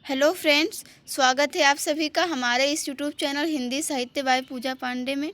Hello friends, स्वागत है आप सभी का हमारे इस यूट्यूब चैनल हिंदी साहित्य बाय पूजा पांडे में।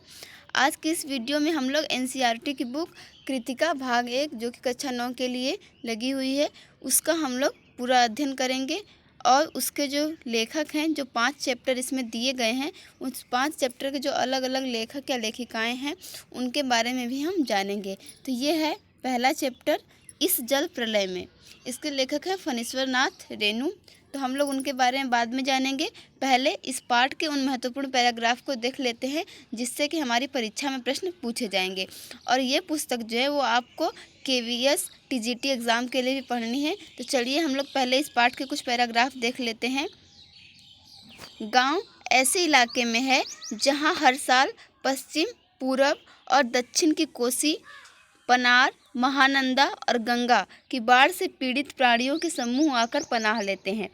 आज की इस वीडियो में हम लोग एनसीईआरटी की बुक कृतिका भाग 1 जो कि कक्षा 9 के लिए लगी हुई है, उसका हम लोग पूरा अध्ययन करेंगे। और उसके जो लेखक हैं, जो 5 चैप्टर इसमें दिए गए हैं, उस 5 चैप्टर के जो अलग अलग लेखक या लेखिकाएँ हैं उनके बारे में भी हम जानेंगे। तो ये है पहला चैप्टर, इस जल प्रलय में। इसके लेखक हैं फणीश्वर नाथ रेणु। तो हम लोग उनके बारे में बाद में जानेंगे। पहले इस पाठ के उन महत्वपूर्ण पैराग्राफ को देख लेते हैं जिससे कि हमारी परीक्षा में प्रश्न पूछे जाएंगे। और ये पुस्तक जो है वो आपको केवीएस टीजीटी एग्ज़ाम के लिए भी पढ़नी है। तो चलिए हम लोग पहले इस पाठ के कुछ पैराग्राफ देख लेते हैं। गांव ऐसे इलाके में है जहां हर साल पश्चिम, पूरब और दक्षिण की कोसी, पनार, महानंदा और गंगा की बाढ़ से पीड़ित प्राणियों के समूह आकर पनाह लेते हैं।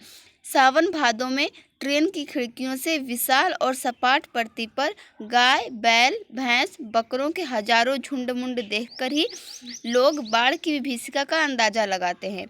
सावन भादों में ट्रेन की खिड़कियों से विशाल और सपाट पृथ्वी पर गाय, बैल, भैंस, बकरों के हजारों झुंड मुंड देखकर ही लोग बाढ़ की विभीषिका का अंदाजा लगाते हैं।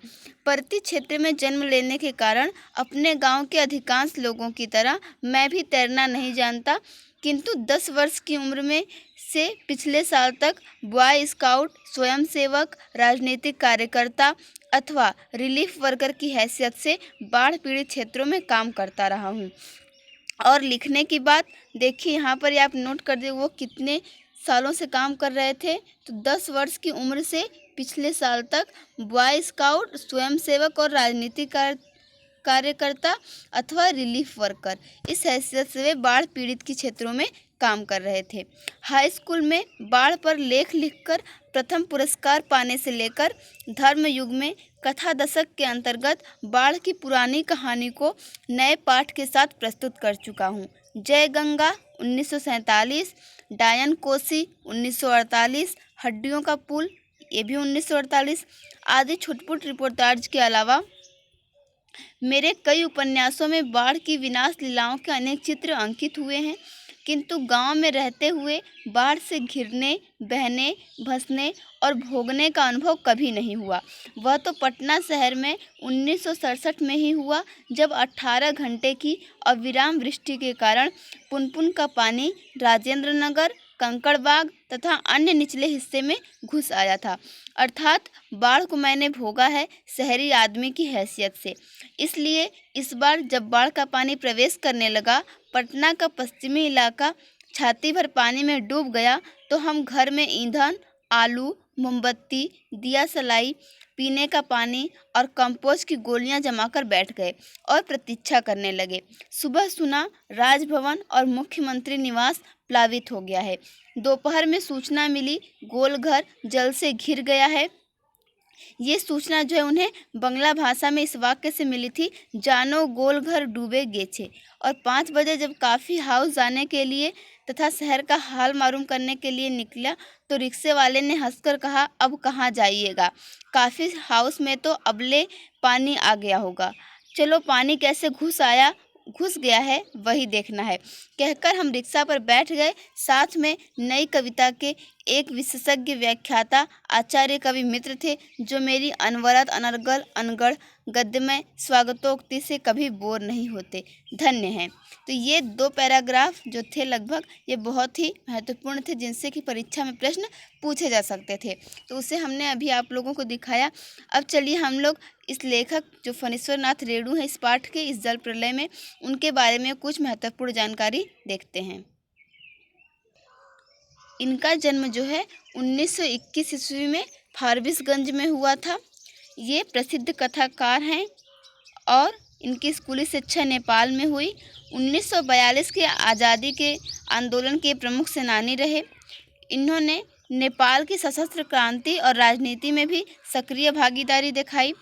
पर्वतीय क्षेत्र में जन्म लेने के कारण अपने गांव के अधिकांश लोगों की तरह मैं भी तैरना नहीं जानता, किंतु 10 वर्ष की उम्र में से पिछले साल तक बॉय स्काउट, स्वयंसेवक, राजनीतिक कार्यकर्ता अथवा रिलीफ वर्कर की हैसियत से बाढ़ पीड़ित क्षेत्रों में काम करता रहा हूँ। और लिखने की बात देखिए, यहाँ पर आप नोट कर दे वो कितने सालों से काम कर रहे थे। तो 10 वर्ष की उम्र से पिछले साल तक बॉय स्काउट, स्वयंसेवक और राजनीतिक कार्यकर्ता अथवा रिलीफ वर्कर, इस हैसियत से वे बाढ़ पीड़ित के क्षेत्रों में काम कर रहे थे। हाई स्कूल में बाढ़ पर लेख लिखकर प्रथम पुरस्कार पाने से लेकर धर्म युग में कथा दशक के अंतर्गत बाढ़ की पुरानी कहानी को नए पाठ के साथ प्रस्तुत कर चुका हूँ। जय गंगा 1947, डायन कोसी 1948, हड्डियों का पुल ये भी 1948 आदि छुटपुट रिपोर्टाज के अलावा मेरे कई उपन्यासों में बाढ़ की विनाश लीलाओं के अनेक चित्र अंकित हुए हैं, किंतु गांव में रहते हुए बाढ़ से घिरने, बहने, भसने और भोगने का अनुभव कभी नहीं हुआ। वह तो पटना शहर में 1967 में ही हुआ, जब 18 घंटे की अविराम वृष्टि के कारण पुनपुन का पानी राजेंद्र नगर, कंकड़बाग तथा अन्य निचले हिस्से में घुस आया था। अर्थात बाढ़ को मैंने भोगा है शहरी आदमी की हैसियत से। इसलिए इस बार जब बाढ़ का पानी प्रवेश करने लगा, पटना का पश्चिमी इलाका छाती भर पानी में डूब गया, तो हम घर में ईंधन, आलू, मोमबत्ती, दिया सलाई, पीने का पानी और कंपोस्ट की गोलियां जमाकर बैठ गए और प्रतीक्षा करने लगे। सुबह सुना राजभवन और मुख्यमंत्री निवास प्लावित हो गया है। दोपहर में सूचना मिली गोलघर जल से घिर गया है। ये सूचना जो है उन्हें बंगला भाषा में इस वाक्य से मिली थी, जानो गोलघर डूबे गेछे। और 5 बजे जब काफ़ी हाउस जाने के लिए तथा शहर का हाल मालूम करने के लिए निकला, तो रिक्शे वाले ने हंसकर कहा, अब कहाँ जाइएगा, काफ़ी हाउस में तो अबले पानी आ गया होगा। चलो पानी कैसे घुस गया है वही देखना है, कहकर हम रिक्शा पर बैठ गए। साथ में नई कविता के एक विशेषज्ञ व्याख्याता आचार्य कवि मित्र थे, जो मेरी अनवरत अनर्गल अनगढ़ गद्यमय स्वागतोक्ति से कभी बोर नहीं होते। धन्य हैं। तो ये 2 पैराग्राफ जो थे लगभग, ये बहुत ही महत्वपूर्ण थे, जिनसे कि परीक्षा में प्रश्न पूछे जा सकते थे। तो उसे हमने अभी आप लोगों को दिखाया। अब चलिए हम लोग इस लेखक जो फणीश्वर नाथ रेणु है इस पाठ के, इस जल प्रलय में, उनके बारे में कुछ महत्वपूर्ण जानकारी देखते हैं। इनका जन्म जो है 1921 ईस्वी में फारबिसगंज में हुआ था। ये प्रसिद्ध कथाकार हैं और इनकी स्कूली शिक्षा नेपाल में हुई। 1942 के आज़ादी के आंदोलन के प्रमुख सेनानी रहे। इन्होंने नेपाल की सशस्त्र क्रांति और राजनीति में भी सक्रिय भागीदारी दिखाई।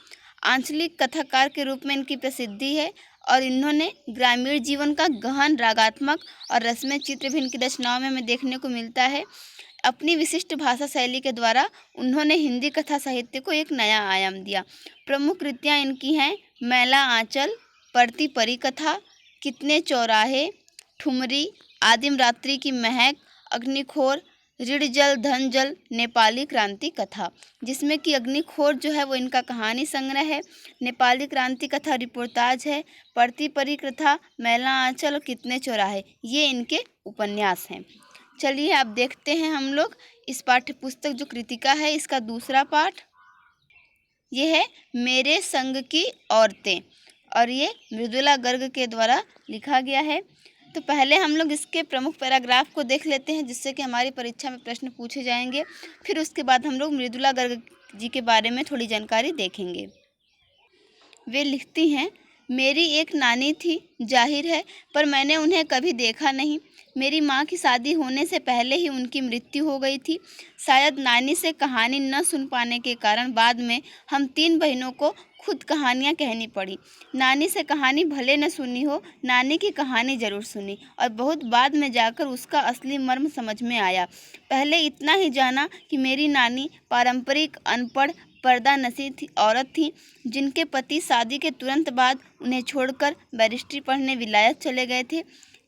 आंचलिक कथाकार के रूप में इनकी प्रसिद्धि है और इन्होंने ग्रामीण जीवन का गहन रागात्मक और रसमय चित्र भी इनकी रचनाओं में हमें देखने को मिलता है। अपनी विशिष्ट भाषा शैली के द्वारा उन्होंने हिंदी कथा साहित्य को एक नया आयाम दिया। प्रमुख कृतियाँ इनकी हैं मैला आंचल, पड़ती परी कथा, कितने चौराहे, ठुमरी, आदिम रात्रि की महक, अग्निखोर, ऋण जल धन जल नेपाली क्रांति कथा, जिसमें कि अग्निखोर जो है वो इनका कहानी संग्रह है। नेपाली क्रांति कथा रिपोर्टाज है। पड़ती परी कथा, मैला आंचल और कितने चौराहे, ये इनके उपन्यास हैं। चलिए अब देखते हैं हम लोग इस पाठ्य पुस्तक जो कृतिका है इसका दूसरा पाठ। ये है मेरे संग की औरतें और ये मृदुला गर्ग के द्वारा लिखा गया है। तो पहले हम लोग इसके प्रमुख पैराग्राफ को देख लेते हैं, जिससे कि हमारी परीक्षा में प्रश्न पूछे जाएंगे। फिर उसके बाद हम लोग मृदुला गर्ग जी के बारे में थोड़ी जानकारी देखेंगे। वे लिखती हैं, मेरी एक नानी थी, जाहिर है, पर मैंने उन्हें कभी देखा नहीं। मेरी माँ की शादी होने से पहले ही उनकी मृत्यु हो गई थी। शायद नानी से कहानी न सुन पाने के कारण बाद में हम 3 बहनों को खुद कहानियाँ कहनी पड़ी। नानी से कहानी भले न सुनी हो, नानी की कहानी ज़रूर सुनी और बहुत बाद में जाकर उसका असली मर्म समझ में आया। पहले इतना ही जाना कि मेरी नानी पारंपरिक अनपढ़ पर्दा नशी औरत थी, जिनके पति शादी के तुरंत बाद उन्हें छोड़कर बैरिस्ट्री पढ़ने विलायत चले गए थे।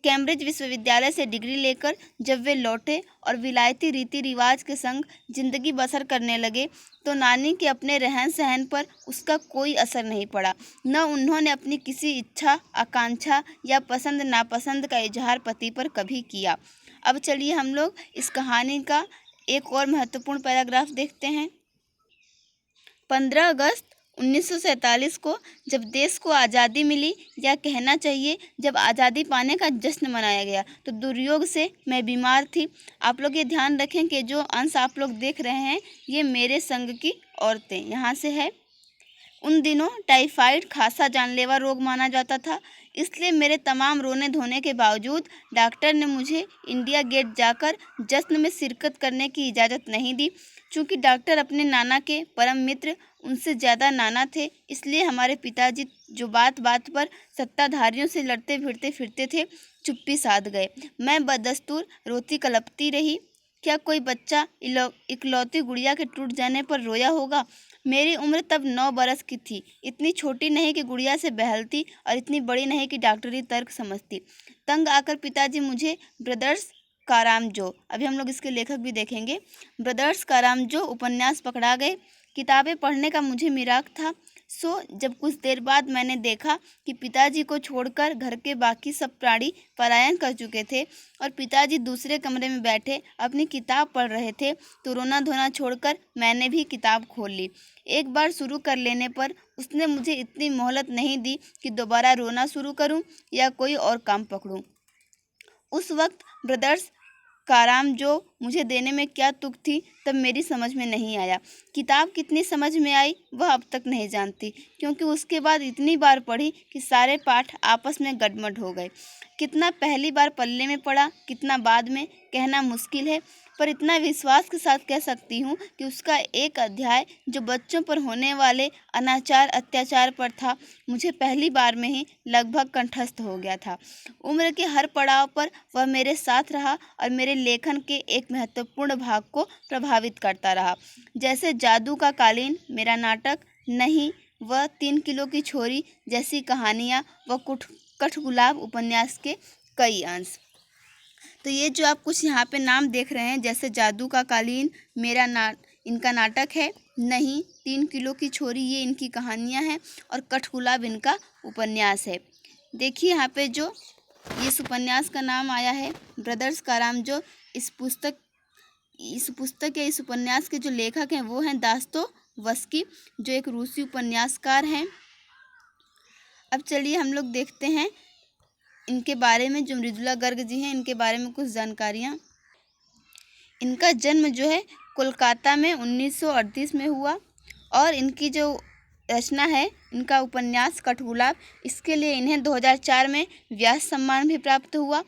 कैम्ब्रिज विश्वविद्यालय से डिग्री लेकर जब वे लौटे और विलायती रीति रिवाज के संग जिंदगी बसर करने लगे तो नानी के अपने रहन सहन पर उसका कोई असर नहीं पड़ा। न उन्होंने अपनी किसी इच्छा, आकांक्षा या पसंद नापसंद का इजहार पति पर कभी किया। अब चलिए हम लोग इस कहानी का एक और महत्वपूर्ण पैराग्राफ देखते हैं। 15 अगस्त 1947 को जब देश को आज़ादी मिली, या कहना चाहिए जब आज़ादी पाने का जश्न मनाया गया, तो दुर्योग से मैं बीमार थी। आप लोग ये ध्यान रखें कि जो अंश आप लोग देख रहे हैं ये मेरे संग की औरतें यहाँ से है। उन दिनों टाइफाइड खासा जानलेवा रोग माना जाता था, इसलिए मेरे तमाम रोने धोने के बावजूद डॉक्टर ने मुझे इंडिया गेट जाकर जश्न में शिरकत करने की इजाज़त नहीं दी। चूँकि डॉक्टर अपने नाना के परम मित्र, उनसे ज़्यादा नाना थे, इसलिए हमारे पिताजी जो बात बात पर सत्ताधारियों से लड़ते भिड़ते फिरते थे, चुप्पी साध गए। मैं बदस्तूर रोती कलपती रही। क्या कोई बच्चा इकलौती गुड़िया के टूट जाने पर रोया होगा? मेरी उम्र तब 9 बरस की थी, इतनी छोटी नहीं कि गुड़िया से बहलती और इतनी बड़ी नहीं कि डॉक्टरी तर्क समझती। तंग आकर पिताजी मुझे ब्रदर्स कारामजो, अभी हम लोग इसके लेखक भी देखेंगे, ब्रदर्स कारामजो उपन्यास पकड़ा गए। किताबें पढ़ने का मुझे मिराक था। जब कुछ देर बाद मैंने देखा कि पिताजी को छोड़कर घर के बाकी सब प्राणी पलायन कर चुके थे और पिताजी दूसरे कमरे में बैठे अपनी किताब पढ़ रहे थे, तो रोना धोना छोड़कर मैंने भी किताब खोल ली। एक बार शुरू कर लेने पर उसने मुझे इतनी मोहलत नहीं दी कि दोबारा रोना शुरू करूं या कोई और काम पकड़ूं। उस वक्त ब्रदर्स कारामजो मुझे देने में क्या तुक थी, तब मेरी समझ में नहीं आया। किताब कितनी समझ में आई वह अब तक नहीं जानती, क्योंकि उसके बाद इतनी बार पढ़ी कि सारे पाठ आपस में गडमड हो गए। कितना पहली बार पल्ले में पड़ा, कितना बाद में, कहना मुश्किल है, पर इतना विश्वास के साथ कह सकती हूँ कि उसका एक अध्याय जो बच्चों पर होने वाले अनाचार अत्याचार पर था, मुझे पहली बार में ही लगभग कंठस्थ हो गया था। उम्र के हर पड़ाव पर वह मेरे साथ रहा और मेरे लेखन के एक महत्वपूर्ण भाग को प्रभावित करता रहा। जैसे जादू का कालीन मेरा नाटक, नहीं वह 3 किलो की छोरी जैसी कहानियाँ व कठगुलाब उपन्यास के कई अंश। तो ये जो आप कुछ यहाँ पे नाम देख रहे हैं, जैसे जादू का कालीन इनका नाटक है, नहीं 3 किलो की छोरी ये इनकी कहानियाँ हैं और कठगुलाब इनका उपन्यास है। देखिए यहाँ पे जो इस उपन्यास का नाम आया है ब्रदर्स कारामजो। इस पुस्तक या इस उपन्यास के जो लेखक हैं वो हैं दास्तोवस्की, जो एक रूसी उपन्यासकार हैं। अब चलिए हम लोग देखते हैं इनके बारे में, जो मृदुला गर्ग जी हैं इनके बारे में कुछ जानकारियाँ। इनका जन्म जो है कोलकाता में 1938 में हुआ और इनकी जो रचना है, इनका उपन्यास कठगुलाब, इसके लिए इन्हें 2004 में व्यास सम्मान भी प्राप्त हुआ।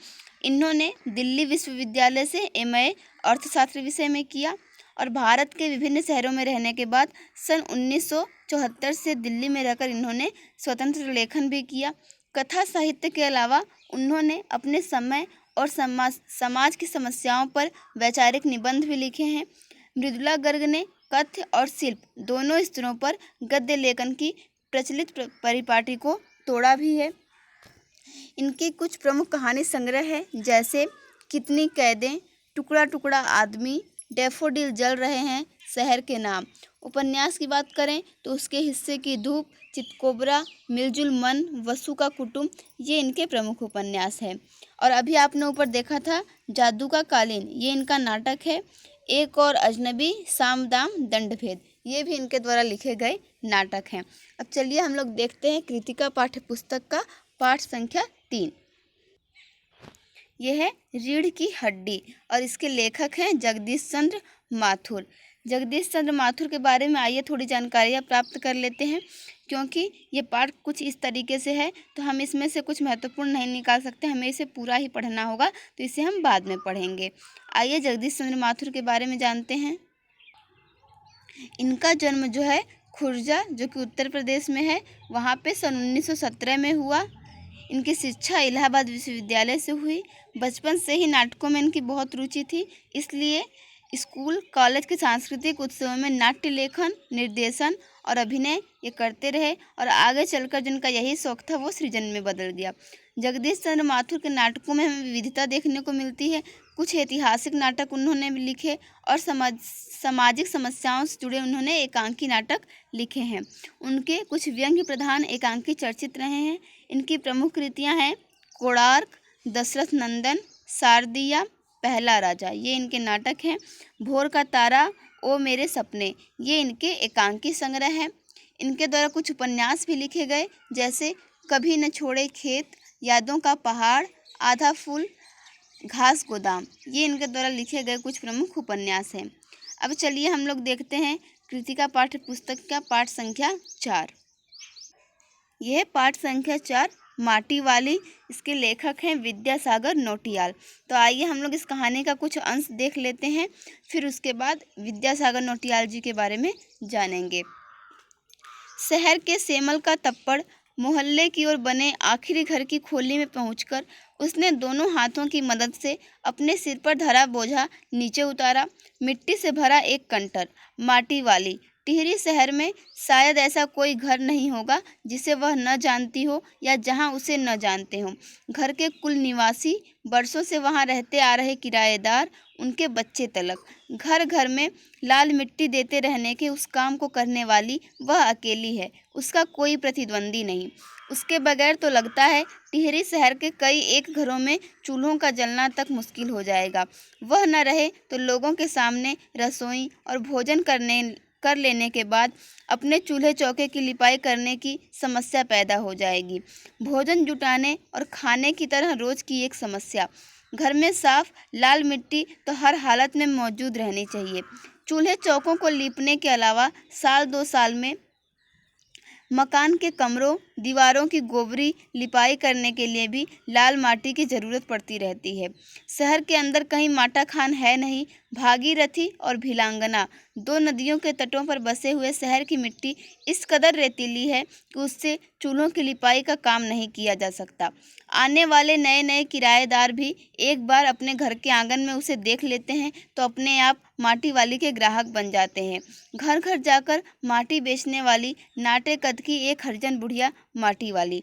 इन्होंने दिल्ली विश्वविद्यालय से MA अर्थशास्त्र विषय में किया और भारत के विभिन्न शहरों में रहने के बाद सन 1974 से दिल्ली में रहकर इन्होंने स्वतंत्र लेखन भी किया। कथा साहित्य के अलावा उन्होंने अपने समय और समाज की समस्याओं पर वैचारिक निबंध भी लिखे हैं। मृदुला गर्ग ने कथ्य और शिल्प दोनों स्तरों पर गद्य लेखन की प्रचलित परिपाटी को तोड़ा भी है। इनके कुछ प्रमुख कहानी संग्रह है, जैसे कितनी कैदें, टुकड़ा टुकड़ा आदमी, डैफोडिल जल रहे हैं शहर के नाम। उपन्यास की बात करें तो उसके हिस्से की धूप, चितकोबरा, मिलजुल मन, वसु का कुटुंब, ये इनके प्रमुख उपन्यास हैं। और अभी आपने ऊपर देखा था जादू का कालीन, ये इनका नाटक है। एक और अजनबी, साम दाम दंडभेद, ये भी इनके द्वारा लिखे गए नाटक हैं। अब चलिए हम लोग देखते हैं कृतिका पाठ्य पुस्तक का पाठ संख्या 3। यह है रीढ़ की हड्डी और इसके लेखक हैं जगदीश चंद्र माथुर। जगदीश चंद्र माथुर के बारे में आइए थोड़ी जानकारियाँ प्राप्त कर लेते हैं, क्योंकि ये पाठ कुछ इस तरीके से है तो हम इसमें से कुछ महत्वपूर्ण नहीं निकाल सकते, हमें इसे पूरा ही पढ़ना होगा, तो इसे हम बाद में पढ़ेंगे। आइए जगदीश चंद्र माथुर के बारे में जानते हैं। इनका जन्म जो है खुर्जा, जो कि उत्तर प्रदेश में है, वहाँ पे सन 1917 में हुआ। इनकी शिक्षा इलाहाबाद विश्वविद्यालय से हुई। बचपन से ही नाटकों में इनकी बहुत रुचि थी, इसलिए स्कूल कॉलेज के सांस्कृतिक उत्सवों में नाट्य लेखन, निर्देशन और अभिनय ये करते रहे और आगे चलकर जिनका यही शौक था वो सृजन में बदल गया। जगदीश चंद्र माथुर के नाटकों में हमें विविधता देखने को मिलती है। कुछ ऐतिहासिक नाटक उन्होंने लिखे और सामाजिक समस्याओं से जुड़े उन्होंने एकांकी नाटक लिखे हैं। उनके कुछ व्यंग्य प्रधान एकांकी चर्चित रहे हैं। इनकी प्रमुख कृतियां हैं कोणार्क, दशरथ नंदन, शारदिया, पहला राजा, ये इनके नाटक हैं। भोर का तारा, ओ मेरे सपने, ये इनके एकांकी संग्रह हैं। इनके द्वारा कुछ उपन्यास भी लिखे गए, जैसे कभी न छोड़े खेत, यादों का पहाड़, आधा फूल, घास गोदाम, ये इनके द्वारा लिखे गए कुछ प्रमुख उपन्यास हैं। अब चलिए हम लोग देखते हैं कृतिका पाठ्य पुस्तक का पाठ संख्या 4। यह पाठ संख्या 4 माटी वाली, इसके लेखक हैं विद्यासागर नौटियाल। तो आइए हम लोग इस कहानी का कुछ अंश देख लेते हैं, फिर उसके बाद विद्यासागर नौटियाल जी के बारे में जानेंगे। शहर के सेमल का तप्पड़ मोहल्ले की ओर बने आखिरी घर की खोली में पहुंचकर उसने दोनों हाथों की मदद से अपने सिर पर धरा बोझा नीचे उतारा। मिट्टी से भरा एक कंटर, माटी वाली। टिहरी शहर में शायद ऐसा कोई घर नहीं होगा जिसे वह न जानती हो या जहां उसे न जानते हों। घर के कुल निवासी, बरसों से वहां रहते आ रहे किराएदार, उनके बच्चे तलक, घर घर में लाल मिट्टी देते रहने के उस काम को करने वाली वह अकेली है। उसका कोई प्रतिद्वंदी नहीं। उसके बगैर तो लगता है टिहरी शहर के कई एक घरों में चूल्हों का जलना तक मुश्किल हो जाएगा। वह न रहे तो लोगों के सामने रसोई और भोजन कर लेने के बाद अपने चूल्हे चौके की लिपाई करने की समस्या पैदा हो जाएगी। भोजन जुटाने और खाने की तरह रोज की एक समस्या। घर में साफ लाल मिट्टी तो हर हालत में मौजूद रहनी चाहिए। चूल्हे चौकों को लीपने के अलावा साल 2 साल में मकान के कमरों, दीवारों की गोबरी लिपाई करने के लिए भी लाल माटी की ज़रूरत पड़ती रहती है। शहर के अंदर कहीं माटा खान है नहीं। भागीरथी और भिलांगना, 2 नदियों के तटों पर बसे हुए शहर की मिट्टी इस कदर रेतीली है कि उससे चूल्हों की लिपाई का काम नहीं किया जा सकता। आने वाले नए नए किराएदार भी एक बार अपने घर के आंगन में उसे देख लेते हैं तो अपने आप माटी वाली के ग्राहक बन जाते हैं। घर घर जाकर माटी बेचने वाली नाटे कद की एक हरिजन बुढ़िया माटी वाली।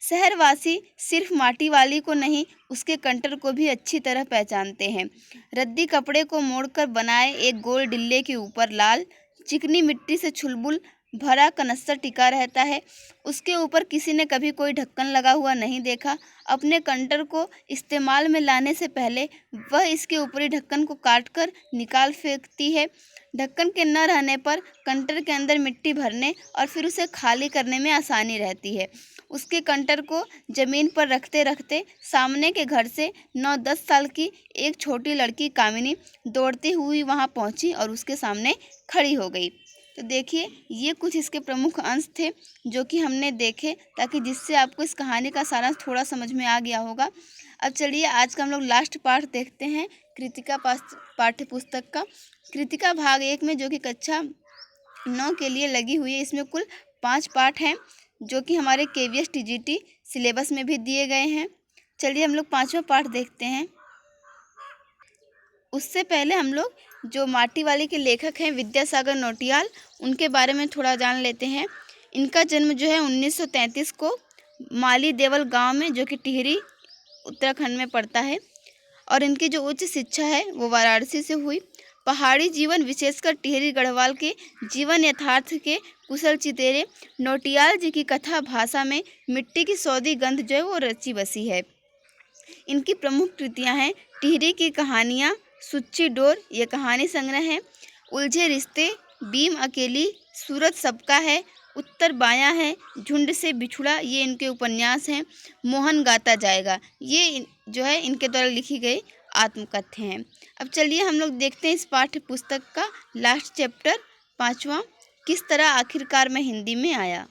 शहरवासी सिर्फ माटी वाली को नहीं, उसके कंटर को भी अच्छी तरह पहचानते हैं। रद्दी कपड़े को मोड़कर बनाए एक गोल डिल्ले के ऊपर लाल चिकनी मिट्टी से छुलबुल भरा कनस्तर टिका रहता है। उसके ऊपर किसी ने कभी कोई ढक्कन लगा हुआ नहीं देखा। अपने कंटर को इस्तेमाल में लाने से पहले वह इसके ऊपरी ढक्कन को काटकर निकाल फेंकती है। ढक्कन के न रहने पर कंटर के अंदर मिट्टी भरने और फिर उसे खाली करने में आसानी रहती है। उसके कंटर को जमीन पर रखते रखते सामने के घर से 9-10 साल की एक छोटी लड़की कामिनी दौड़ती हुई वहां पहुंची और उसके सामने खड़ी हो गई। तो देखिए, ये कुछ इसके प्रमुख अंश थे जो कि हमने देखे, ताकि जिससे आपको इस कहानी का सारांश थोड़ा समझ में आ गया होगा। अब चलिए आज का हम लोग लास्ट पार्ट देखते हैं कृतिका पाठ्य पुस्तक का। कृतिका भाग 1 में, जो कि कक्षा 9 के लिए लगी हुई है। इसमें कुल 5 पार्ट हैं जो कि हमारे KVS TGT सिलेबस में भी दिए गए हैं। चलिए हम लोग 5वां पार्ट देखते हैं। उससे पहले हम लोग जो माटी वाली के लेखक हैं विद्यासागर नौटियाल, उनके बारे में थोड़ा जान लेते हैं। इनका जन्म जो है 1933 को माली देवल गांव में, जो कि टिहरी उत्तराखंड में पड़ता है, और इनकी जो उच्च शिक्षा है वो वाराणसी से हुई। पहाड़ी जीवन विशेषकर टिहरी गढ़वाल के जीवन यथार्थ के कुशल चितेरे नौटियाल जी की कथा भाषा में मिट्टी की सौदी गंध जो है वो रची बसी है। इनकी प्रमुख कृतियां हैं टिहरी की कहानियाँ, सुच्ची डोर ये कहानी संग्रह है, उलझे रिश्ते, बीम अकेली, सूरत सबका है, उत्तर बायां है, झुंड से बिछुड़ा ये इनके उपन्यास हैं, मोहन गाता जाएगा ये जो है इनके द्वारा लिखी गई आत्मकथ्य हैं। अब चलिए हम लोग देखते हैं इस पाठ्य पुस्तक का लास्ट चैप्टर 5वां, किस तरह आखिरकार मैं हिंदी में आया।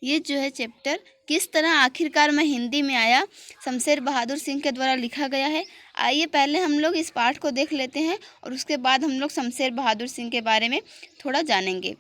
ये जो है चैप्टर किस तरह आखिरकार मैं हिंदी में आया शमशेर बहादुर सिंह के द्वारा लिखा गया है। आइए पहले हम लोग इस पाठ को देख लेते हैं और उसके बाद हम लोग शमशेर बहादुर सिंह के बारे में थोड़ा जानेंगे।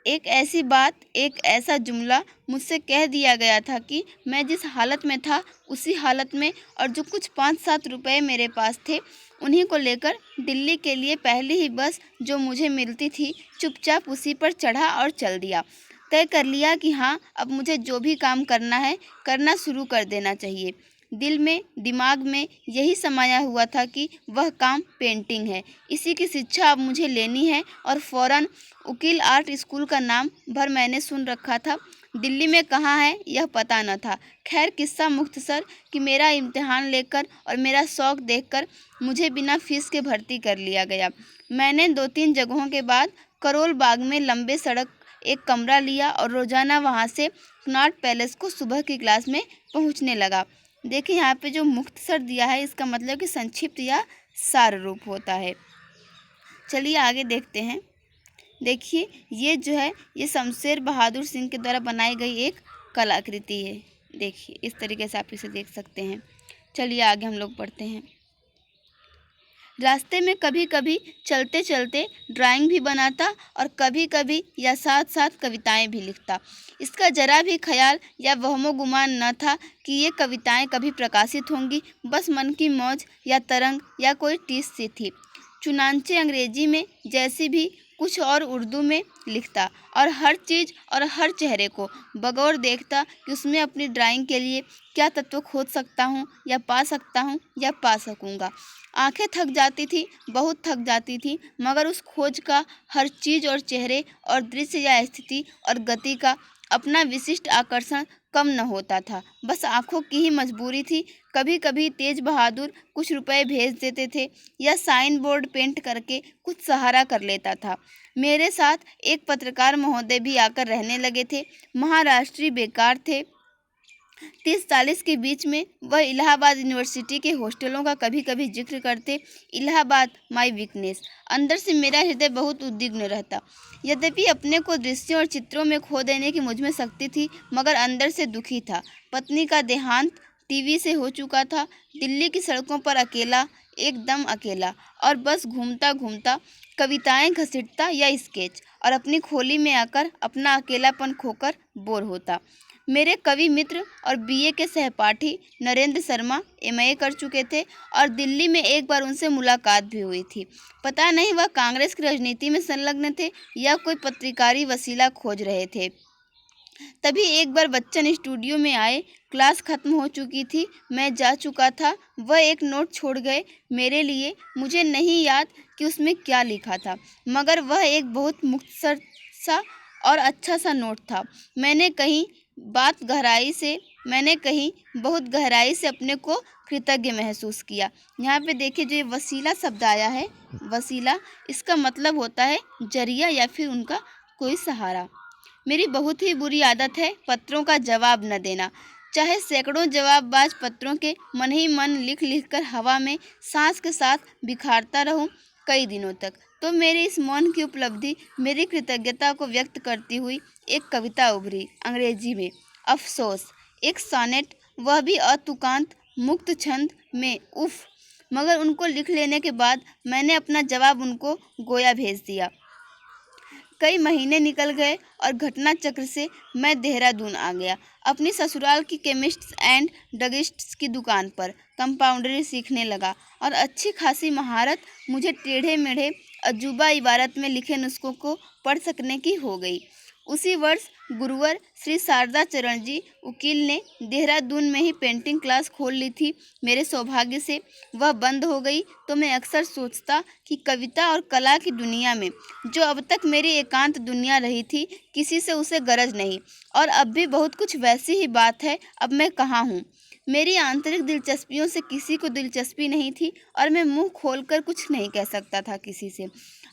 एक ऐसी बात, एक ऐसा जुमला मुझसे कह दिया गया था कि मैं जिस हालत में था उसी हालत में, और जो कुछ 5-7 रुपये मेरे पास थे उन्हीं को लेकर दिल्ली के लिए पहली ही बस जो मुझे मिलती थी चुपचाप उसी पर चढ़ा और चल दिया। तय कर लिया कि हाँ, अब मुझे जो भी काम करना है करना शुरू कर देना चाहिए। दिल में दिमाग में यही समाया हुआ था कि वह काम पेंटिंग है, इसी की शिक्षा अब मुझे लेनी है। और फ़ौरन उकील आर्ट स्कूल का नाम भर मैंने सुन रखा था, दिल्ली में कहाँ है यह पता न था। खैर किस्सा मुख्तसर कि मेरा इम्तिहान लेकर और मेरा शौक़ देखकर मुझे बिना फीस के भर्ती कर लिया गया। मैंने 2-3 जगहों के बाद करोल बाग में लंबे सड़क एक कमरा लिया और रोज़ाना वहाँ से कनॉट पैलेस को सुबह की क्लास में पहुँचने लगा। देखिए यहाँ पे जो मुख्तसर दिया है इसका मतलब कि संक्षिप्त या सार रूप होता है। चलिए आगे देखते हैं। देखिए ये जो है ये शमशेर बहादुर सिंह के द्वारा बनाई गई एक कलाकृति है। देखिए इस तरीके से आप इसे देख सकते हैं। चलिए आगे हम लोग पढ़ते हैं। रास्ते में कभी कभी चलते चलते ड्राइंग भी बनाता और कभी कभी या साथ साथ कविताएं भी लिखता। इसका जरा भी ख्याल या वहमो गुमान न था कि ये कविताएं कभी प्रकाशित होंगी, बस मन की मौज या तरंग या कोई टीस सी थी। चुनांचे अंग्रेजी में जैसी भी कुछ और उर्दू में लिखता और हर चीज़ और हर चेहरे को बगौर देखता कि उसमें अपनी ड्राइंग के लिए क्या तत्व खोज सकता हूँ या पा सकता हूँ या पा सकूँगा। आंखें थक जाती थी, बहुत थक जाती थी, मगर उस खोज का हर चीज़ और चेहरे और दृश्य या स्थिति और गति का अपना विशिष्ट आकर्षण कम न होता था। बस आंखों की ही मजबूरी थी। कभी कभी तेज बहादुर कुछ रुपए भेज देते थे या साइन बोर्ड पेंट करके कुछ सहारा कर लेता था। मेरे साथ एक पत्रकार महोदय भी आकर रहने लगे थे। महाराष्ट्री बेकार थे, 30-40 के बीच में। वह इलाहाबाद यूनिवर्सिटी के हॉस्टलों का कभी कभी जिक्र करते। Allahabad my weakness. अंदर से मेरा हृदय बहुत उद्विग्न रहता। यद्यपि अपने को दृश्यों और चित्रों में खो देने की मुझमें शक्ति थी, मगर अंदर से दुखी था। पत्नी का देहांत टीवी से हो चुका था। दिल्ली की सड़कों पर अकेला, एकदम अकेला, और बस घूमता घूमता कविताएं घसीटता या स्केच, और अपनी खोली में आकर अपना अकेलापन खोकर बोर होता। मेरे कवि मित्र और बीए के सहपाठी नरेंद्र शर्मा एमए कर चुके थे और दिल्ली में एक बार उनसे मुलाकात भी हुई थी। पता नहीं वह कांग्रेस की राजनीति में संलग्न थे या कोई पत्रकारी वसीला खोज रहे थे। तभी एक बार बच्चन स्टूडियो में आए। क्लास खत्म हो चुकी थी, मैं जा चुका था। वह एक नोट छोड़ गए मेरे लिए। मुझे नहीं याद कि उसमें क्या लिखा था, मगर वह एक बहुत मुख्तसर सा और अच्छा सा नोट था। मैंने कहीं बहुत गहराई से अपने को कृतज्ञ महसूस किया। यहाँ पे देखिए जो ये वसीला शब्द आया है, वसीला, इसका मतलब होता है जरिया या फिर उनका कोई सहारा। मेरी बहुत ही बुरी आदत है पत्रों का जवाब न देना। चाहे सैकड़ों जवाबबाज पत्रों के मन ही मन लिख लिख कर हवा में सांस के साथ बिखारता रहूं कई दिनों तक, तो मेरी इस मौन की उपलब्धि, मेरी कृतज्ञता को व्यक्त करती हुई एक कविता उभरी अंग्रेजी में। अफसोस, एक सॉनेट, वह भी अतुकांत मुक्त छंद में। उफ, मगर उनको लिख लेने के बाद मैंने अपना जवाब उनको गोया भेज दिया। कई महीने निकल गए और घटना चक्र से मैं देहरादून आ गया। अपनी ससुराल की केमिस्ट्स एंड ड्रगिस्ट्स की दुकान पर कंपाउंडरी सीखने लगा और अच्छी खासी महारत मुझे टेढ़े मेढ़े अजूबा इबारत में लिखे नुस्खों को पढ़ सकने की हो गई। उसी वर्ष गुरुवर श्री शारदा चरण जी वकील ने देहरादून में ही पेंटिंग क्लास खोल ली थी। मेरे सौभाग्य से वह बंद हो गई तो मैं अक्सर सोचता कि कविता और कला की दुनिया में जो अब तक मेरी एकांत दुनिया रही थी, किसी से उसे गरज नहीं। और अब भी बहुत कुछ वैसी ही बात है। अब मैं कहाँ हूँ? मेरी आंतरिक दिलचस्पियों से किसी को दिलचस्पी नहीं थी और मैं मुंह खोलकर कुछ नहीं कह सकता था किसी से।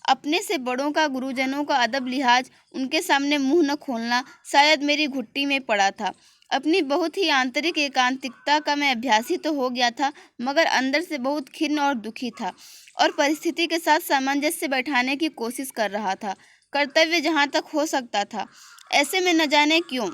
अपने से बड़ों का, गुरुजनों का अदब लिहाज, उनके सामने मुंह न खोलना शायद मेरी घुट्टी में पड़ा था। अपनी बहुत ही आंतरिक एकांतिकता का मैं अभ्यासी तो हो गया था, मगर अंदर से बहुत खिन्न और दुखी था और परिस्थिति के साथ सामंजस्य बैठाने की कोशिश कर रहा था, कर्तव्य जहाँ तक हो सकता था। ऐसे में न जाने क्यों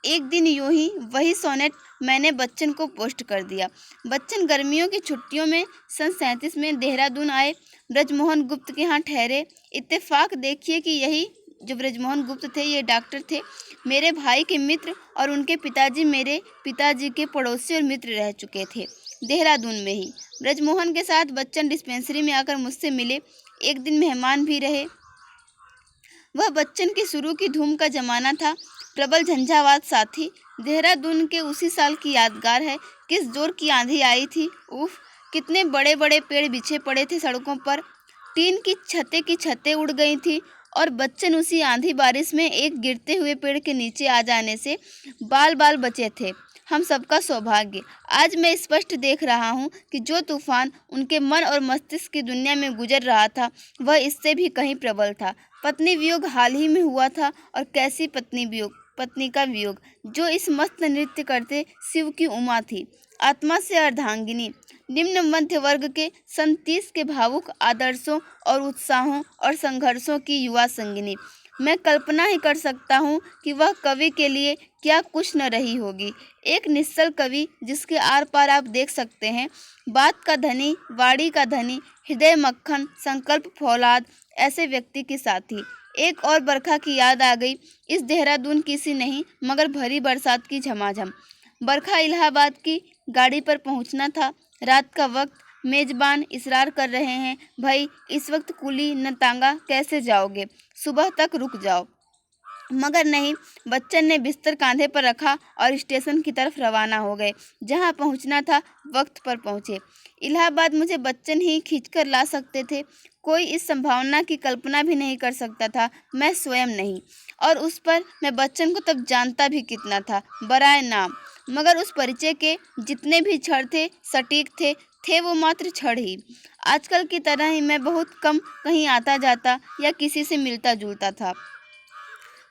एक दिन यूं ही वही सोनेट मैंने बच्चन को पोस्ट कर दिया। बच्चन गर्मियों की छुट्टियों में सन 37 में देहरादून आए, ब्रजमोहन गुप्त के यहाँ ठहरे। इत्तेफाक देखिए कि यही जो ब्रजमोहन गुप्त थे ये डॉक्टर थे, मेरे भाई के मित्र, और उनके पिताजी मेरे पिताजी के पड़ोसी और मित्र रह चुके थे देहरादून में ही। ब्रजमोहन के साथ बच्चन डिस्पेंसरी में आकर मुझसे मिले, एक दिन मेहमान भी रहे। वह बच्चन की शुरू की धूम का जमाना था, प्रबल झंझावात साथी। देहरादून के उसी साल की यादगार है, किस जोर की आंधी आई थी। उफ, कितने बड़े बड़े पेड़ बिछे पड़े थे सड़कों पर, टीन की छतें उड़ गई थी और बच्चन उसी आंधी बारिश में एक गिरते हुए पेड़ के नीचे आ जाने से बाल बाल बचे थे। हम सबका सौभाग्य। आज मैं स्पष्ट देख रहा हूँ कि जो तूफान उनके मन और मस्तिष्क की दुनिया में गुजर रहा था वह इससे भी कहीं प्रबल था। पत्नी वियोग हाल ही में हुआ था, और कैसी पत्नी का वियोग जो इस मस्त नृत्य करते शिव की उमा थी, आत्मा से अर्धांगिनी, निम्न मध्य वर्ग के सन 30 के भावुक आदर्शों और उत्साहों और संघर्षों की युवा संगिनी। मैं कल्पना ही कर सकता हूँ कि वह कवि के लिए क्या कुछ न रही होगी। एक निश्चल कवि जिसके आर पार आप देख सकते हैं, बात का धनी, वाणी का धनी, हृदय मक्खन, संकल्प फौलाद, ऐसे व्यक्ति की साथी। एक और बरखा की याद आ गई, इस देहरादून की सी नहीं मगर भरी बरसात की झमाझम। बरखा इलाहाबाद की गाड़ी पर पहुंचना था, रात का वक्त। मेजबान इसरार कर रहे हैं, भाई इस वक्त कुली न तांगा कैसे जाओगे, सुबह तक रुक जाओ। मगर नहीं, बच्चन ने बिस्तर कांधे पर रखा और स्टेशन की तरफ रवाना हो गए। जहां पहुंचना था वक्त पर पहुंचे। इलाहाबाद मुझे बच्चन ही खींचकर ला सकते थे, कोई इस संभावना की कल्पना भी नहीं कर सकता था, मैं स्वयं नहीं। और उस पर मैं बच्चन को तब जानता भी कितना था, बराए नाम। मगर उस परिचय के जितने भी क्षण थे सटीक थे वो मात्र क्षण ही। आजकल की तरह ही मैं बहुत कम कहीं आता जाता या किसी से मिलता जुलता था।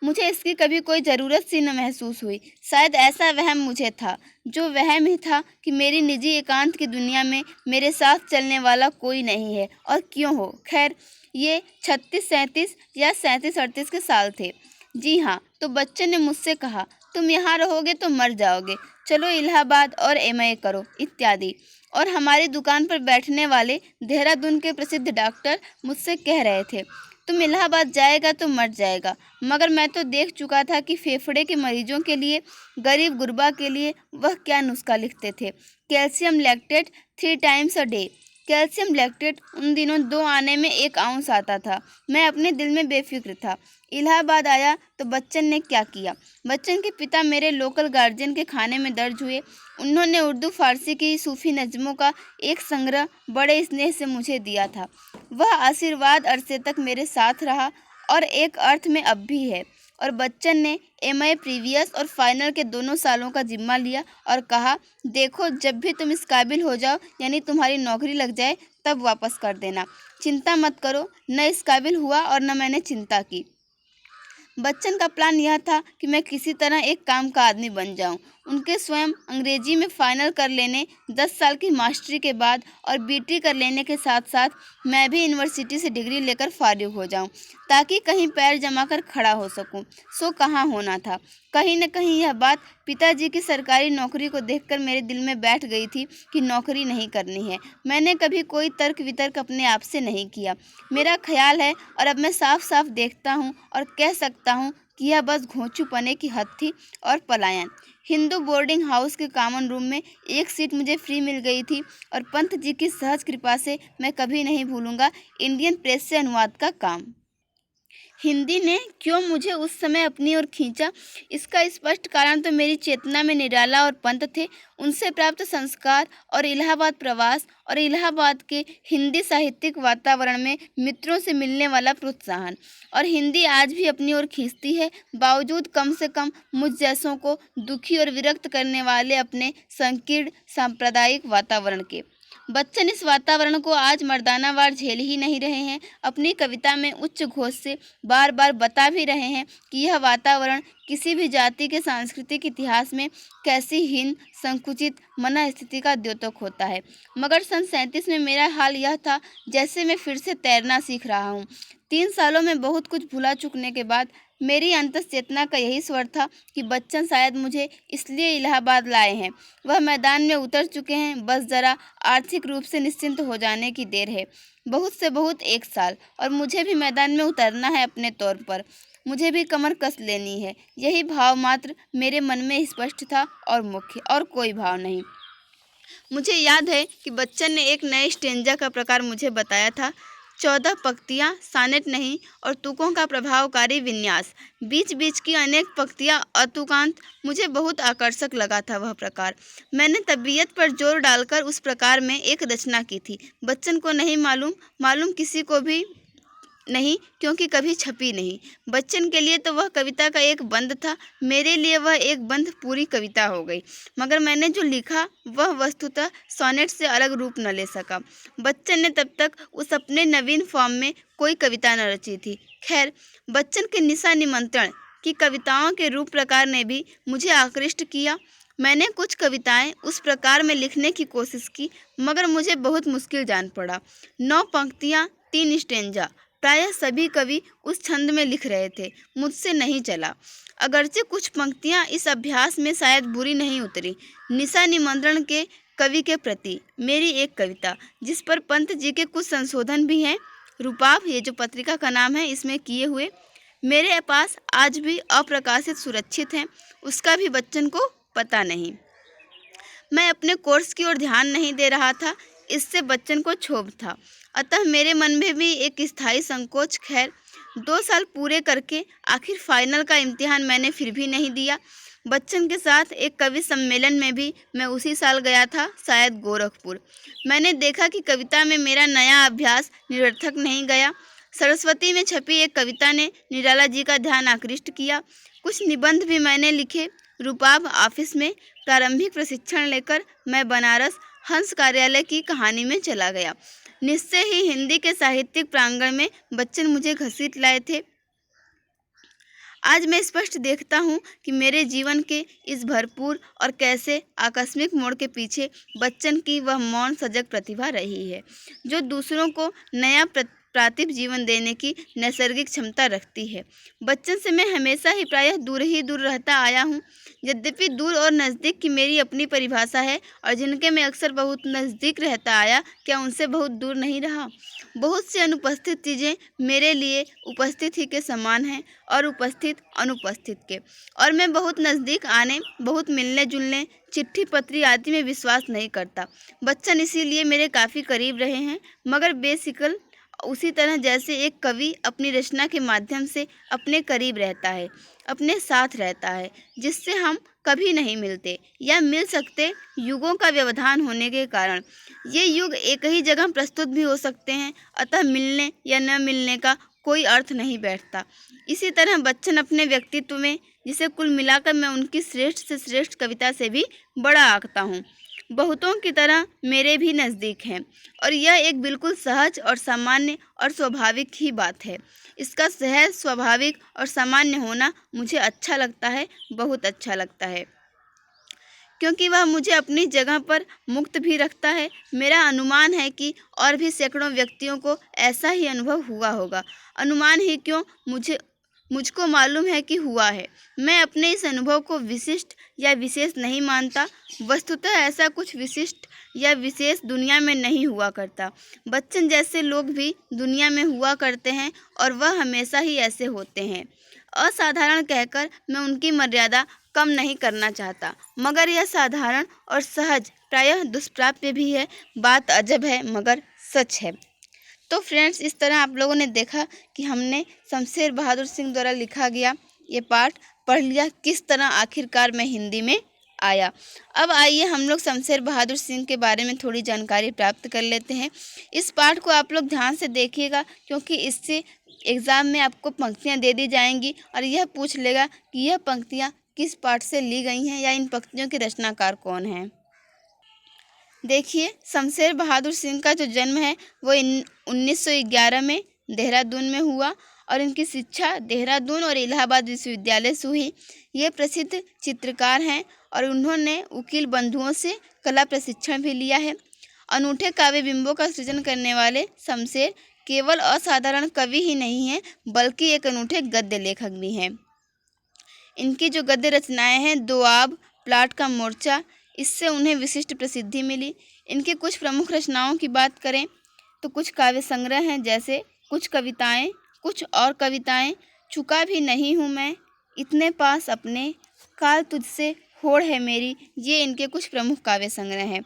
मुझे इसकी कभी कोई ज़रूरत सी न महसूस हुई। शायद ऐसा वहम मुझे था, जो वहम ही था कि मेरी निजी एकांत की दुनिया में मेरे साथ चलने वाला कोई नहीं है, और क्यों हो। खैर, ये 36-37 या 37-38 के साल थे। जी हाँ, तो बच्चन ने मुझसे कहा, तुम यहाँ रहोगे तो मर जाओगे, चलो इलाहाबाद और MA करो इत्यादि। और हमारी दुकान पर बैठने वाले देहरादून के प्रसिद्ध डॉक्टर मुझसे कह रहे थे, तुम इलाहाबाद जाएगा तो मर जाएगा। मगर मैं तो देख चुका था कि फेफड़े के मरीजों के लिए, गरीब गुरबा के लिए वह क्या नुस्खा लिखते थे। Calcium lactate 3 times a day. Calcium lactate उन दिनों 2 आने में 1 आउंस आता था। मैं अपने दिल में बेफिक्र था। इलाहाबाद आया तो बच्चन ने क्या किया। बच्चन के पिता मेरे लोकल गार्जियन के खाने में दर्ज हुए। उन्होंने उर्दू फारसी की सूफी नज़्मों का एक संग्रह बड़े स्नेह से मुझे दिया था। वह आशीर्वाद अरसे तक मेरे साथ रहा और एक अर्थ में अब भी है। और बच्चन ने MA प्रीवियस और फाइनल के दोनों सालों का जिम्मा लिया और कहा, देखो जब भी तुम इस काबिल हो जाओ, यानी तुम्हारी नौकरी लग जाए, तब वापस कर देना। चिंता मत करो। न इस काबिल हुआ और न मैंने चिंता की। बच्चन का प्लान यह था कि मैं किसी तरह एक काम का आदमी बन जाऊं। उनके स्वयं अंग्रेजी में फाइनल कर लेने, 10 साल की मास्टरी के बाद और BT कर लेने के साथ साथ मैं भी यूनिवर्सिटी से डिग्री लेकर फारिग हो जाऊं, ताकि कहीं पैर जमा कर खड़ा हो सकूं। सो कहाँ होना था। कहीं न कहीं यह बात पिताजी की सरकारी नौकरी को देखकर मेरे दिल में बैठ गई थी कि नौकरी नहीं करनी है। मैंने कभी कोई तर्क वितर्क अपने आप से नहीं किया। मेरा ख्याल है, और अब मैं साफ साफ देखता हूँ और कह सकता हूँ कि यह बस घोंचूपने की हद थी और पलायन। हिंदू बोर्डिंग हाउस के कॉमन रूम में एक सीट मुझे फ्री मिल गई थी, और पंत जी की सहज कृपा से मैं कभी नहीं भूलूंगा इंडियन प्रेस से अनुवाद का काम। हिंदी ने क्यों मुझे उस समय अपनी ओर खींचा, इसका स्पष्ट कारण तो मेरी चेतना में निराला और पंत थे, उनसे प्राप्त संस्कार और इलाहाबाद प्रवास और इलाहाबाद के हिंदी साहित्यिक वातावरण में मित्रों से मिलने वाला प्रोत्साहन। और हिंदी आज भी अपनी ओर खींचती है, बावजूद कम से कम मुझ जैसों को दुखी और विरक्त करने वाले अपने संकीर्ण सांप्रदायिक वातावरण के। बच्चन इस वातावरण को आज मर्दानावार झेल ही नहीं रहे हैं, अपनी कविता में उच्च घोष से बार बार बता भी रहे हैं कि यह वातावरण किसी भी जाति के सांस्कृतिक इतिहास में कैसी हीन संकुचित मन स्थिति का द्योतक होता है। मगर सन 37 में मेरा हाल यह था जैसे मैं फिर से तैरना सीख रहा हूँ। 3 सालों में बहुत कुछ भुला चुकने के बाद मेरी अंतःचेतना का यही स्वर था कि बच्चन शायद मुझे इसलिए इलाहाबाद लाए हैं। वह मैदान में उतर चुके हैं, बस ज़रा आर्थिक रूप से निश्चिंत हो जाने की देर है। बहुत से बहुत 1 साल, और मुझे भी मैदान में उतरना है अपने तौर पर। मुझे भी कमर कस लेनी है। यही भाव मात्र मेरे मन में स्पष्ट था और मुख्य, और कोई भाव नहीं। मुझे याद है कि बच्चन ने एक नए स्टेंजा का प्रकार मुझे बताया था। 14 पंक्तियाँ, सानेट नहीं, और तुकों का प्रभावकारी विन्यास, बीच बीच की अनेक पंक्तियाँ अतुकांत। मुझे बहुत आकर्षक लगा था वह प्रकार। मैंने तबीयत पर जोर डालकर उस प्रकार में एक रचना की थी। बच्चन को नहीं मालूम किसी को भी नहीं, क्योंकि कभी छपी नहीं। बच्चन के लिए तो वह कविता का एक बंद था, मेरे लिए वह एक बंद पूरी कविता हो गई। मगर मैंने जो लिखा वह वस्तुतः सोनेट से अलग रूप न ले सका। बच्चन ने तब तक उस अपने नवीन फॉर्म में कोई कविता न रची थी। खैर, बच्चन के निशा निमंत्रण की कविताओं के रूप प्रकार ने भी मुझे आकृष्ट किया। मैंने कुछ कविताएं उस प्रकार में लिखने की कोशिश की, मगर मुझे बहुत मुश्किल जान पड़ा। 9 पंक्तियां, 3 स्टेंजा, प्रायः सभी कवि उस छंद में लिख रहे थे, मुझसे नहीं चला। अगरचे कुछ पंक्तियां इस अभ्यास में शायद बुरी नहीं उतरी। निशा निमंत्रण के कवि के प्रति मेरी एक कविता, जिस पर पंत जी के कुछ संशोधन भी हैं, रूपाभ, ये जो पत्रिका का नाम है, इसमें किए हुए, मेरे पास आज भी अप्रकाशित सुरक्षित हैं। उसका भी बच्चन को पता नहीं। मैं अपने कोर्स की ओर ध्यान नहीं दे रहा था, इससे बच्चन को क्षोभ था। अतः मेरे मन में भी एक स्थायी संकोच। खैर, 2 साल पूरे करके आखिर फाइनल का इम्तिहान मैंने फिर भी नहीं दिया। बच्चन के साथ एक कवि सम्मेलन में भी मैं उसी साल गया था, शायद गोरखपुर। मैंने देखा कि कविता में मेरा नया अभ्यास निरर्थक नहीं गया। सरस्वती में छपी एक कविता ने निराला जी का ध्यान आकृष्ट किया। कुछ निबंध भी मैंने लिखे। रूपाभ ऑफिस में प्रारंभिक प्रशिक्षण लेकर मैं बनारस हंस कार्यालय की कहानी में चला गया। निश्चय ही हिंदी के साहित्यिक प्रांगण में बच्चन मुझे घसीट लाए थे। आज मैं स्पष्ट देखता हूँ कि मेरे जीवन के इस भरपूर और कैसे आकस्मिक मोड़ के पीछे बच्चन की वह मौन सजग प्रतिभा रही है, जो दूसरों को नया प्रातिभ जीवन देने की नैसर्गिक क्षमता रखती है। बच्चन से मैं हमेशा ही प्रायः दूर रहता आया हूँ। यद्यपि दूर और नज़दीक की मेरी अपनी परिभाषा है, और जिनके मैं अक्सर बहुत नज़दीक रहता आया, क्या उनसे बहुत दूर नहीं रहा? बहुत सी अनुपस्थित चीज़ें मेरे लिए उपस्थित ही के समान हैं, और उपस्थित अनुपस्थित के। और मैं बहुत नज़दीक आने, बहुत मिलने जुलने, चिट्ठी पत्री आदि में विश्वास नहीं करता। बच्चन इसीलिए मेरे काफ़ी करीब रहे हैं, मगर बेसिकल उसी तरह जैसे एक कवि अपनी रचना के माध्यम से अपने करीब रहता है, अपने साथ रहता है, जिससे हम कभी नहीं मिलते या मिल सकते, युगों का व्यवधान होने के कारण। ये युग एक ही जगह प्रस्तुत भी हो सकते हैं, अतः मिलने या न मिलने का कोई अर्थ नहीं बैठता। इसी तरह बच्चन अपने व्यक्तित्व में, जिसे कुल मिलाकर मैं उनकी श्रेष्ठ से श्रेष्ठ कविता से भी बड़ा आंकता हूँ, बहुतों की तरह मेरे भी नज़दीक हैं, और यह एक बिल्कुल सहज और सामान्य और स्वाभाविक ही बात है। इसका सहज, स्वाभाविक और सामान्य होना मुझे अच्छा लगता है, बहुत अच्छा लगता है, क्योंकि वह मुझे अपनी जगह पर मुक्त भी रखता है। मेरा अनुमान है कि और भी सैकड़ों व्यक्तियों को ऐसा ही अनुभव हुआ होगा। अनुमान ही क्यों, मुझको मालूम है कि हुआ है। मैं अपने इस अनुभव को विशिष्ट या विशेष नहीं मानता। वस्तुतः ऐसा कुछ विशिष्ट या विशेष दुनिया में नहीं हुआ करता। बच्चन जैसे लोग भी दुनिया में हुआ करते हैं, और वह हमेशा ही ऐसे होते हैं। असाधारण कहकर मैं उनकी मर्यादा कम नहीं करना चाहता, मगर यह साधारण और सहज प्रायः दुष्प्राप्य भी है। बात अजब है, मगर सच है। तो फ्रेंड्स, इस तरह आप लोगों ने देखा कि हमने शमशेर बहादुर सिंह द्वारा लिखा गया ये पाठ पढ़ लिया, किस तरह आखिरकार मैं हिंदी में आया। अब आइए हम लोग शमशेर बहादुर सिंह के बारे में थोड़ी जानकारी प्राप्त कर लेते हैं। इस पाठ को आप लोग ध्यान से देखिएगा, क्योंकि इससे एग्ज़ाम में आपको पंक्तियाँ दे दी जाएंगी और यह पूछ लेगा कि यह पंक्तियाँ किस पाठ से ली गई हैं या इन पंक्तियों के रचनाकार कौन हैं। देखिए, शमशेर बहादुर सिंह का जो जन्म है वो 1911 में देहरादून में हुआ और इनकी शिक्षा देहरादून और इलाहाबाद विश्वविद्यालय से हुई। ये प्रसिद्ध चित्रकार हैं और उन्होंने वकील बंधुओं से कला प्रशिक्षण भी लिया है। अनूठे काव्य बिंबों का सृजन करने वाले शमशेर केवल असाधारण कवि ही नहीं हैं, बल्कि एक अनूठे गद्य लेखक भी हैं। इनकी जो गद्य रचनाएं हैं, दोआब, प्लाट का मोर्चा, इससे उन्हें विशिष्ट प्रसिद्धि मिली। इनकी कुछ प्रमुख रचनाओं की बात करें तो कुछ काव्य संग्रह हैं, जैसे कुछ कविताएं, कुछ और कविताएं, चुका भी नहीं हूँ मैं, इतने पास अपने, काल तुझसे होड़ है मेरी, ये इनके कुछ प्रमुख काव्य संग्रह हैं।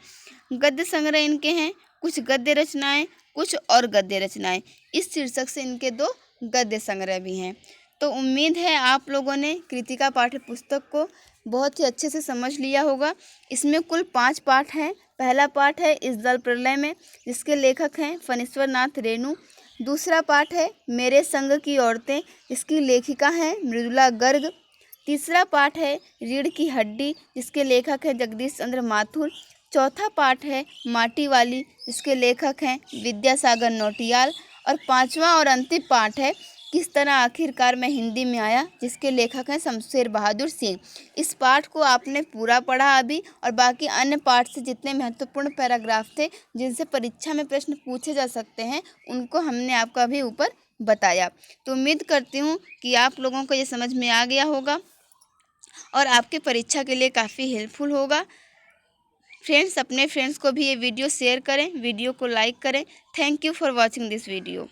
गद्य संग्रह इनके हैं कुछ गद्य रचनाएं, कुछ और गद्य रचनाएं, इस शीर्षक से इनके 2 गद्य संग्रह भी हैं। तो उम्मीद है आप लोगों ने कृतिका पाठ्य पुस्तक को बहुत ही अच्छे से समझ लिया होगा। इसमें कुल 5 पाठ हैं। पहला पाठ है इस जल प्रलय में, जिसके लेखक हैं फणीश्वर नाथ रेणु। दूसरा पाठ है मेरे संग की औरतें, इसकी लेखिका हैं मृदुला गर्ग। तीसरा पाठ है रीढ़ की हड्डी, जिसके लेखक हैं जगदीश चंद्र माथुर। चौथा पाठ है माटी वाली, जिसके लेखक हैं विद्यासागर नौटियाल। और 5वां और अंतिम पाठ है किस तरह आखिरकार मैं हिंदी में आया, जिसके लेखक हैं शमशेर बहादुर सिंह। इस पाठ को आपने पूरा पढ़ा अभी, और बाकी अन्य पाठ से जितने महत्वपूर्ण पैराग्राफ थे जिनसे परीक्षा में प्रश्न पूछे जा सकते हैं, उनको हमने आपको अभी ऊपर बताया। तो उम्मीद करती हूँ कि आप लोगों को ये समझ में आ गया होगा और आपके परीक्षा के लिए काफ़ी हेल्पफुल होगा। फ्रेंड्स, अपने फ्रेंड्स को भी ये वीडियो शेयर करें, वीडियो को लाइक करें। Thank you for watching this video.